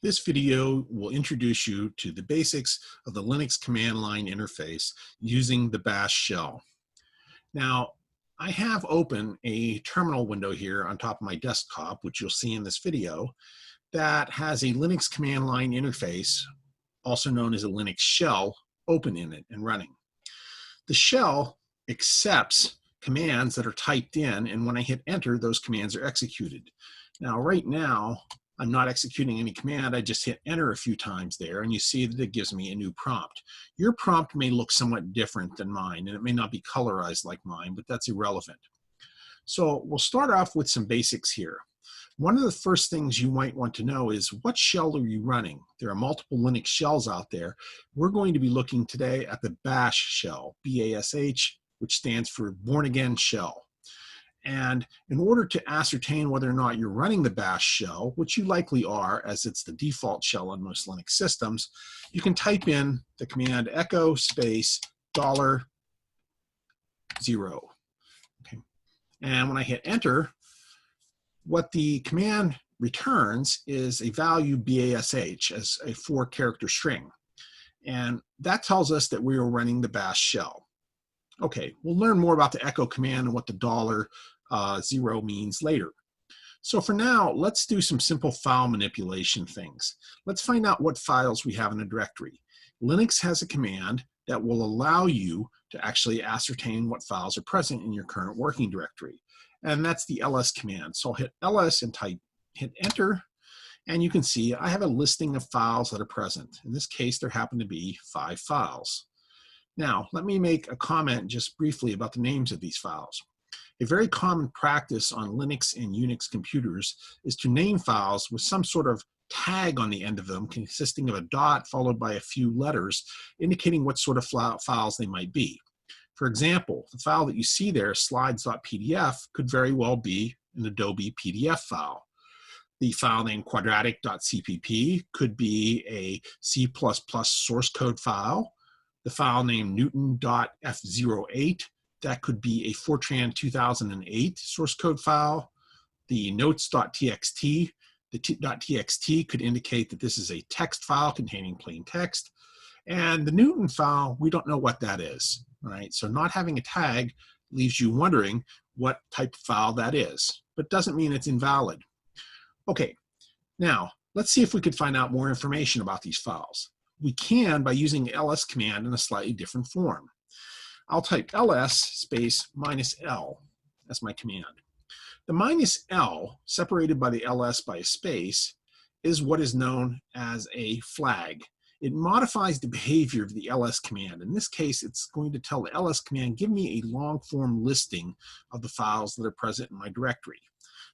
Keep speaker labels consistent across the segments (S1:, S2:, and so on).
S1: This video will introduce you to the basics of the Linux command line interface using the bash shell. Now, I have open a terminal window here on top of my desktop, which you'll see in this video, that has a Linux command line interface, also known as a Linux shell, open in it and running. The shell accepts commands that are typed in, and when I hit enter, those commands are executed. Now, right now, I'm not executing any command. I just hit enter a few times there, and you see that it gives me a new prompt. Your prompt may look somewhat different than mine, and it may not be colorized like mine, but that's irrelevant. So we'll start off with some basics here. One of the first things you might want to know is, what shell are you running? There are multiple Linux shells out there. We're going to be looking today at the bash shell, B-A-S-H, which stands for Born Again Shell. And in order to ascertain whether or not you're running the bash shell, which you likely are, as it's the default shell on most Linux systems, you can type in the command echo space $0. Okay. And when I hit enter, what the command returns is a value BASH as a 4-character string. And that tells us that we are running the bash shell. Okay, we'll learn more about the echo command and what the $0 means later. So for now, let's do some simple file manipulation things. Let's find out what files we have in a directory. Linux has a command that will allow you to actually ascertain what files are present in your current working directory. And that's the ls command. So I'll hit ls and hit enter, and you can see I have a listing of files that are present. In this case, there happen to be 5 files. Now, let me make a comment just briefly about the names of these files. A very common practice on Linux and Unix computers is to name files with some sort of tag on the end of them, consisting of a dot followed by a few letters, indicating what sort of files they might be. For example, the file that you see there, slides.pdf, could very well be an Adobe PDF file. The file name quadratic.cpp could be a C++ source code file. The file name newton.f08, that could be a Fortran 2008 source code file. The notes.txt, the .txt could indicate that this is a text file containing plain text. And the Newton file, we don't know what that is, right? So not having a tag leaves you wondering what type of file that is, but doesn't mean it's invalid. Okay, now let's see if we could find out more information about these files. We can by using the ls command in a slightly different form. I'll type ls space -l as my command. The -l, separated by the ls by a space, is what is known as a flag. It modifies the behavior of the ls command. In this case, it's going to tell the ls command, give me a long form listing of the files that are present in my directory.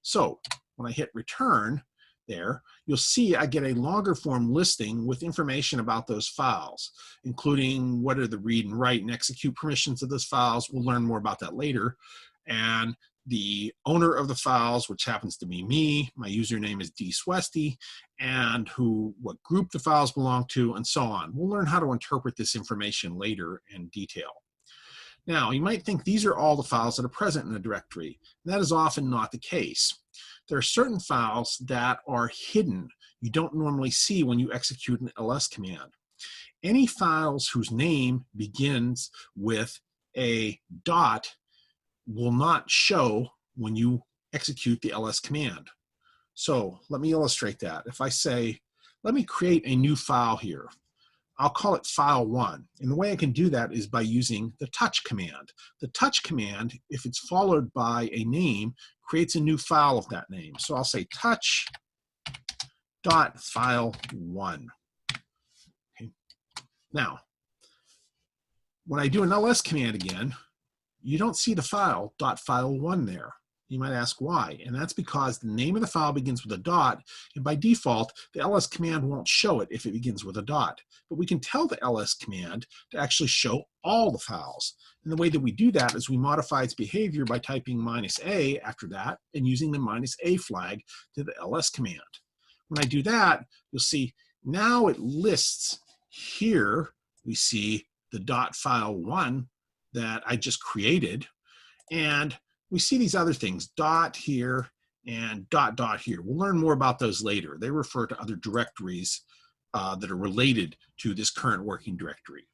S1: So when I hit return there, you'll see I get a longer form listing with information about those files, including what are the read and write and execute permissions of those files. We'll learn more about that later. And the owner of the files, which happens to be me, my username is dswesty, and what group the files belong to, and so on. We'll learn how to interpret this information later in detail. Now, you might think these are all the files that are present in a directory. That is often not the case. There are certain files that are hidden. You don't normally see when you execute an ls command. Any files whose name begins with a dot will not show when you execute the ls command. So let me illustrate that. If I say, let me create a new file here, I'll call it file1. And the way I can do that is by using the touch command. The touch command, if it's followed by a name, creates a new file of that name. So I'll say touch.file1. Okay. Now, when I do an ls command again, you don't see the file .file1 there. You might ask why, and that's because the name of the file begins with a dot, and by default, the ls command won't show it if it begins with a dot. But we can tell the ls command to actually show all the files. And the way that we do that is we modify its behavior by typing -a after that and using the -a flag to the ls command. When I do that, you'll see now it lists here, we see the .file1 that I just created, and we see these other things, dot here and dot dot here. We'll learn more about those later. They refer to other directories that are related to this current working directory.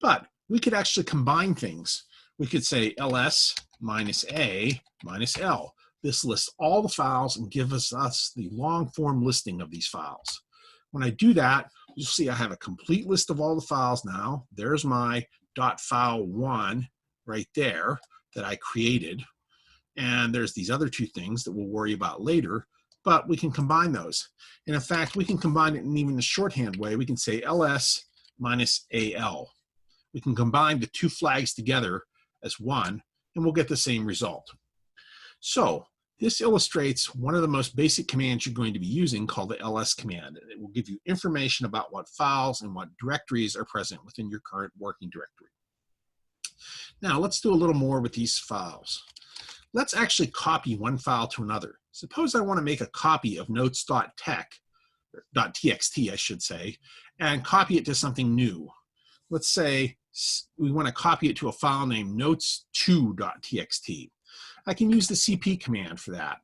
S1: But we could actually combine things. We could say ls minus a minus l. This lists all the files and gives us the long form listing of these files. When I do that, you'll see I have a complete list of all the files now. There's my .file1 right there that I created. And there's these other two things that we'll worry about later, but we can combine those. And in fact, we can combine it in even the shorthand way. We can say ls minus al. We can combine the two flags together as one, and we'll get the same result. So this illustrates one of the most basic commands you're going to be using, called the ls command. It will give you information about what files and what directories are present within your current working directory. Now let's do a little more with these files. Let's actually copy one file to another. Suppose I want to make a copy of notes.txt, I should say, and copy it to something new. Let's say we want to copy it to a file named notes2.txt. I can use the cp command for that.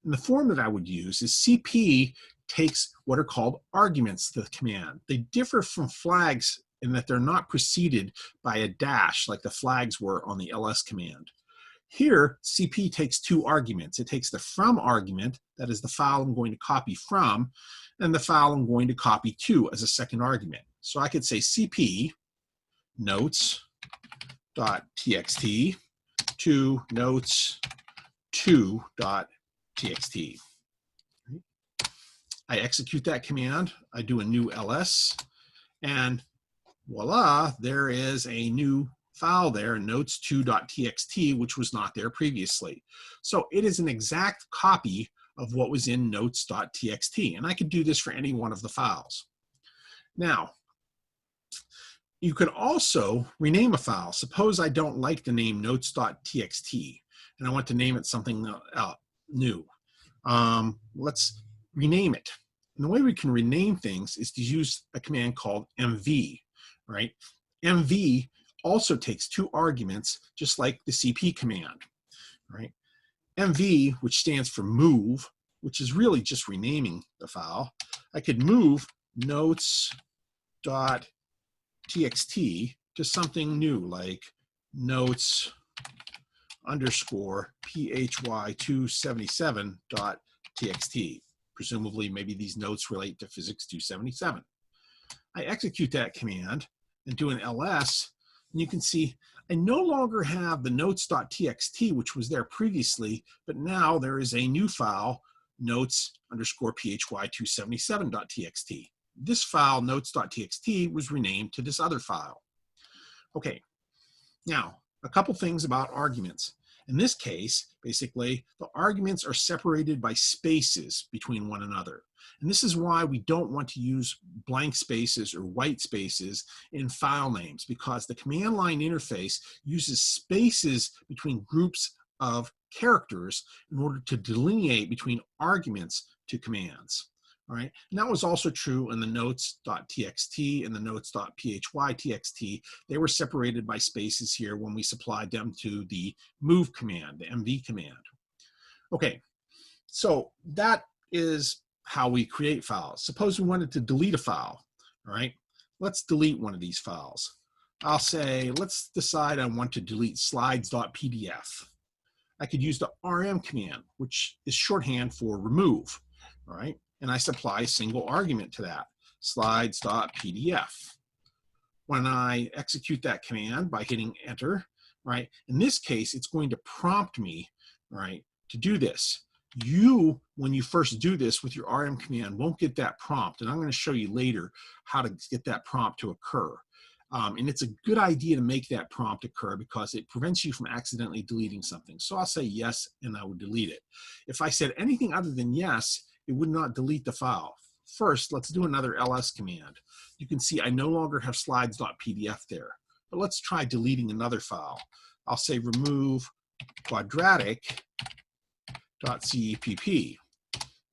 S1: And the form that I would use is cp takes what are called arguments to the command. They differ from flags in that they're not preceded by a dash like the flags were on the ls command. Here, cp takes two arguments. It takes the from argument, that is the file I'm going to copy from, and the file I'm going to copy to as a second argument. So I could say cp notes.txt to notes2.txt. I execute that command, I do a new ls, and voila, there is a new file there, notes2.txt, which was not there previously. So it is an exact copy of what was in notes.txt, and I could do this for any one of the files. Now, you could also rename a file. Suppose I don't like the name notes.txt, and I want to name it something new. Let's rename it. And the way we can rename things is to use a command called mv, right? mv also takes two arguments, just like the cp command, right? mv, which stands for move, which is really just renaming the file. I could move notes.txt to something new, like notes underscore phy277.txt. Presumably, maybe these notes relate to physics 277. I execute that command and do an ls, and you can see I no longer have the notes.txt, which was there previously, but now there is a new file, notes underscore phy277.txt. This file, notes.txt, was renamed to this other file. Okay, now a couple things about arguments. In this case, basically, the arguments are separated by spaces between one another. And this is why we don't want to use blank spaces or white spaces in file names, because the command line interface uses spaces between groups of characters in order to delineate between arguments to commands. All right, and that was also true in the notes.txt and the notes.phytxt. They were separated by spaces here when we supplied them to the move command, the mv command. Okay, so that is how we create files. Suppose we wanted to delete a file, all right? Let's delete one of these files. I'll say, let's decide I want to delete slides.pdf. I could use the rm command, which is shorthand for remove, all right? And I supply a single argument to that, slides.pdf. When I execute that command by hitting enter, right, in this case, it's going to prompt me, right, to do this. You, when you first do this with your rm command, won't get that prompt, and I'm going to show you later how to get that prompt to occur. And it's a good idea to make that prompt occur because it prevents you from accidentally deleting something. So I'll say yes, and I would delete it. If I said anything other than yes, it would not delete the file. First, let's do another ls command. You can see I no longer have slides.pdf there, but let's try deleting another file. I'll say remove quadratic.cepp.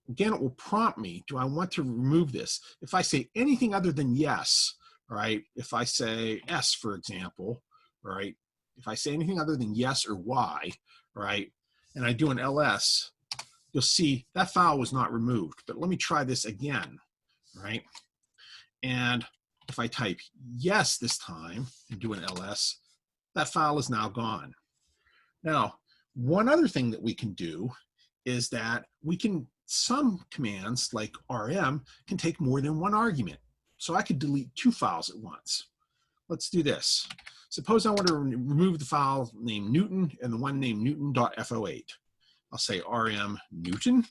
S1: Again, it will prompt me, do I want to remove this? If I say anything other than yes, right? If I say S, for example, right? If I say anything other than yes or Y, right? And I do an ls, you'll see that file was not removed. But let me try this again, right? And if I type yes this time and do an ls, that file is now gone. Now, one other thing that we can do is that some commands like rm can take more than one argument. So I could delete two files at once. Let's do this. Suppose I want to remove the file named Newton and the one named Newton.fo8. I'll say rm Newton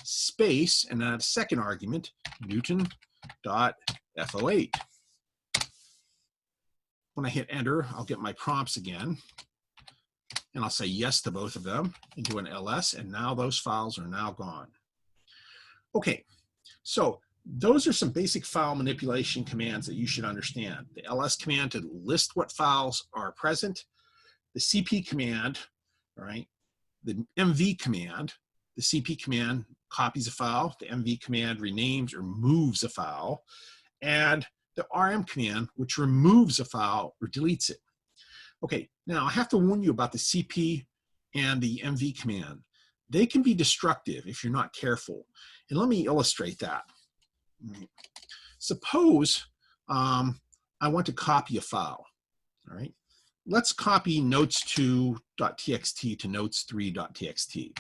S1: space and then add a second argument, Newton.fo8. When I hit enter, I'll get my prompts again. And I'll say yes to both of them and do an ls, and now those files are now gone. Okay, so those are some basic file manipulation commands that you should understand. The ls command to list what files are present, the cp command, right? The mv command, the cp command copies a file, the mv command renames or moves a file, and the rm command, which removes a file or deletes it. Okay, now I have to warn you about the cp and the mv command. They can be destructive if you're not careful. And let me illustrate that. Suppose I want to copy a file, all right? Let's copy notes2.txt to notes3.txt.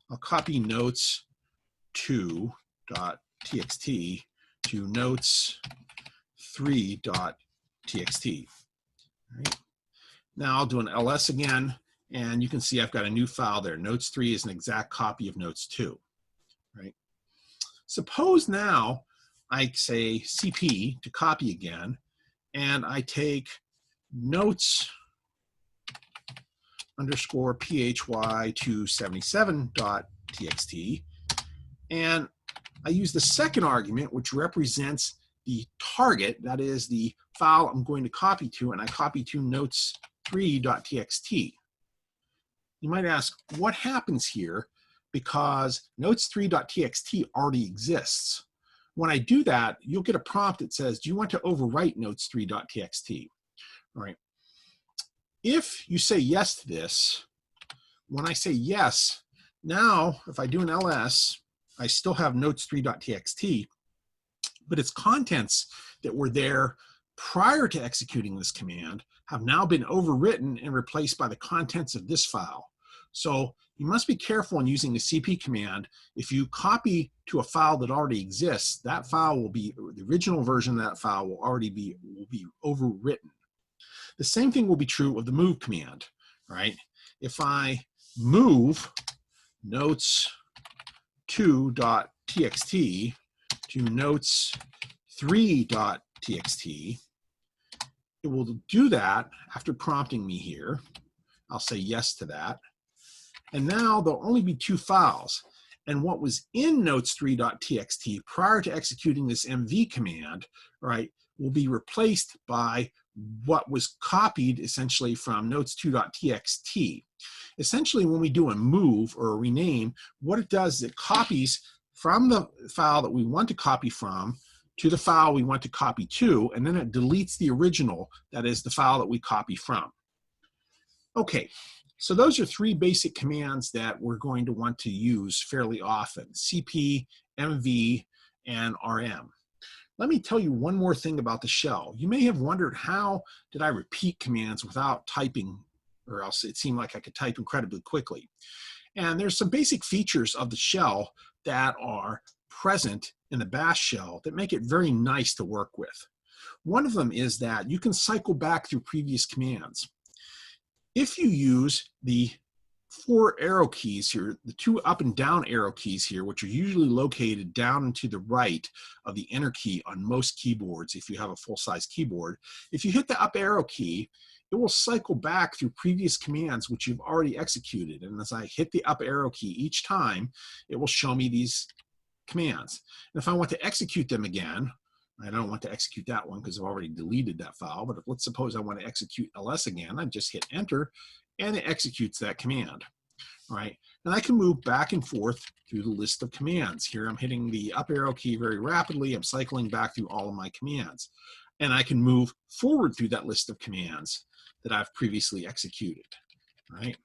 S1: I'll copy notes2.txt to notes3.txt. Right? Now I'll do an ls again, and you can see I've got a new file there. Notes3 is an exact copy of notes2. Right? Suppose now I say cp to copy again, and I take notes underscore phy277.txt, and I use the second argument, which represents the target, that is the file I'm going to copy to, and I copy to notes3.txt. You might ask, what happens here? Because notes3.txt already exists. When I do that, you'll get a prompt that says, do you want to overwrite notes3.txt? All right. If you say yes to this, when I say yes, now if I do an ls, I still have notes3.txt, but its contents that were there prior to executing this command have now been overwritten and replaced by the contents of this file. So you must be careful in using the cp command. If you copy to a file that already exists, that file will be, the original version of that file will already be overwritten. The same thing will be true of the move command, right? If I move notes2.txt to notes3.txt, it will do that after prompting me here. I'll say yes to that. And now there'll only be two files. And what was in notes3.txt prior to executing this mv command, right, will be replaced by what was copied essentially from notes2.txt. Essentially, when we do a move or a rename, what it does is it copies from the file that we want to copy from to the file we want to copy to, and then it deletes the original, that is the file that we copy from. Okay, so those are three basic commands that we're going to want to use fairly often: cp, mv, and rm. Let me tell you one more thing about the shell. You may have wondered, how did I repeat commands without typing, or else it seemed like I could type incredibly quickly. And there's some basic features of the shell that are present in the bash shell that make it very nice to work with. One of them is that you can cycle back through previous commands. If you use the four arrow keys here, the two up and down arrow keys here, which are usually located down and to the right of the enter key on most keyboards if you have a full-size keyboard, if you hit the up arrow key, it will cycle back through previous commands which you've already executed. And as I hit the up arrow key each time, it will show me these commands. And if I want to execute them again, I don't want to execute that one because I've already deleted that file, but let's suppose I want to execute ls again, I just hit enter and it executes that command. All right, and I can move back and forth through the list of commands. Here I'm hitting the up arrow key very rapidly, I'm cycling back through all of my commands. And I can move forward through that list of commands that I've previously executed. All right.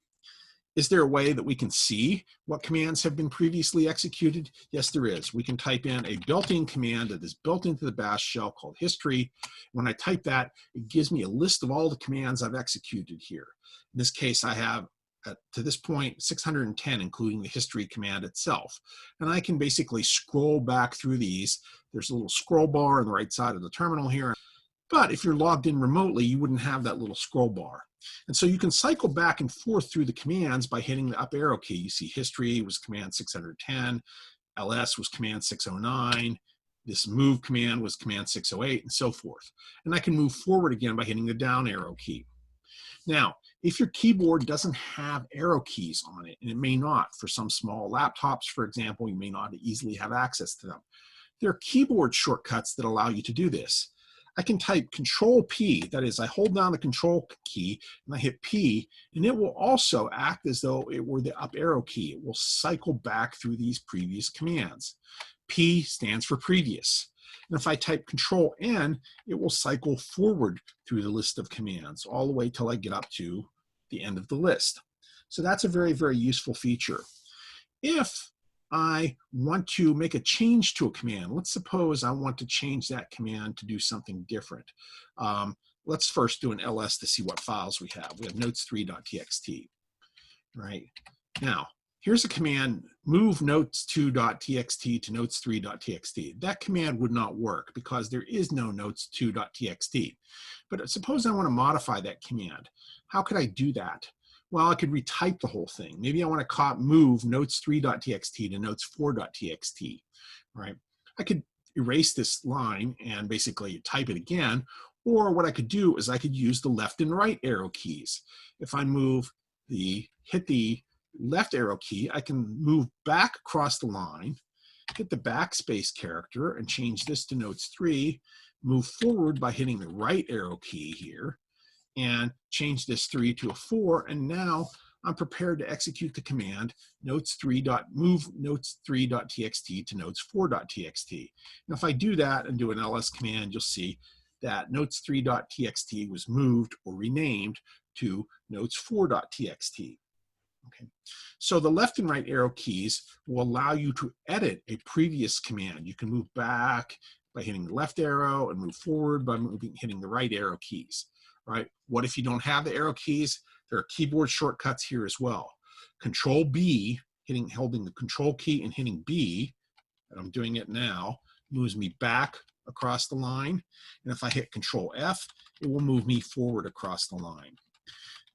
S1: Is there a way that we can see what commands have been previously executed? Yes, there is. We can type in a built-in command that is built into the bash shell called history. When I type that, it gives me a list of all the commands I've executed here. In this case, I have, to this point, 610, including the history command itself. And I can basically scroll back through these. There's a little scroll bar on the right side of the terminal here. But if you're logged in remotely, you wouldn't have that little scroll bar. And so you can cycle back and forth through the commands by hitting the up arrow key. You see history was command 610, ls was command 609, this move command was command 608, and so forth. And I can move forward again by hitting the down arrow key. Now, if your keyboard doesn't have arrow keys on it, and it may not, for some small laptops, for example, you may not easily have access to them. There are keyboard shortcuts that allow you to do this. I can type Control P, that is, I hold down the Control key and I hit P, and it will also act as though it were the up arrow key. It will cycle back through these previous commands. P stands for previous. And if I type Control N, it will cycle forward through the list of commands all the way till I get up to the end of the list. So that's a very, very useful feature. If I want to make a change to a command, let's suppose I want to change that command to do something different. Let's first do an ls to see what files we have. We have notes3.txt, right? Now, here's a command, move notes2.txt to notes3.txt. That command would not work because there is no notes2.txt. But suppose I want to modify that command. How could I do that? Well, I could retype the whole thing. Maybe I want to move notes3.txt to notes4.txt, right? I could erase this line and basically type it again, or what I could do is I could use the left and right arrow keys. If I hit the left arrow key, I can move back across the line, hit the backspace character and change this to notes3, move forward by hitting the right arrow key here, and change this 3 to a 4, and now I'm prepared to execute the command move notes3.txt to notes4.txt. And if I do that and do an ls command, you'll see that notes3.txt was moved or renamed to notes4.txt. Okay. So the left and right arrow keys will allow you to edit a previous command. You can move back by hitting the left arrow and move forward by hitting the right arrow keys. Right? What if you don't have the arrow keys? There are keyboard shortcuts here as well. Control B, holding the Control key and hitting B, and I'm doing it now, moves me back across the line. And if I hit Control F, it will move me forward across the line.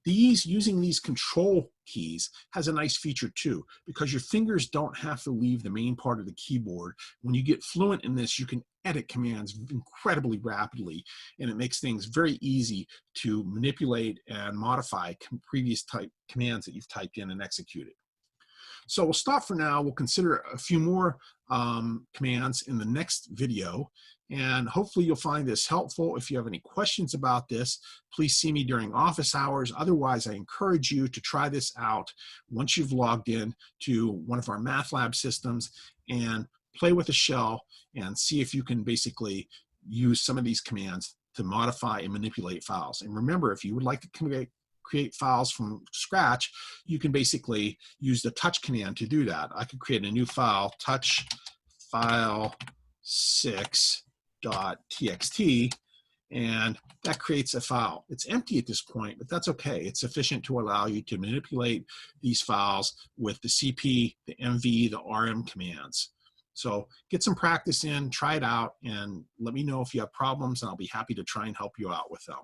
S1: Using these control keys has a nice feature too, because your fingers don't have to leave the main part of the keyboard. When you get fluent in this, you can edit commands incredibly rapidly, and it makes things very easy to manipulate and modify previous commands that you've typed in and executed. So we'll stop for now. We'll consider a few more commands in the next video, and hopefully you'll find this helpful. If you have any questions about this, please see me during office hours. Otherwise, I encourage you to try this out once you've logged in to one of our MATLAB systems and play with a shell and see if you can basically use some of these commands to modify and manipulate files. And remember, if you would like to create files from scratch, you can basically use the touch command to do that. I could create a new file, touch file 6.txt, and that creates a file. It's empty at this point, but that's okay. It's sufficient to allow you to manipulate these files with the CP, the MV, the RM commands. So get some practice in, try it out, and let me know if you have problems, and I'll be happy to try and help you out with them.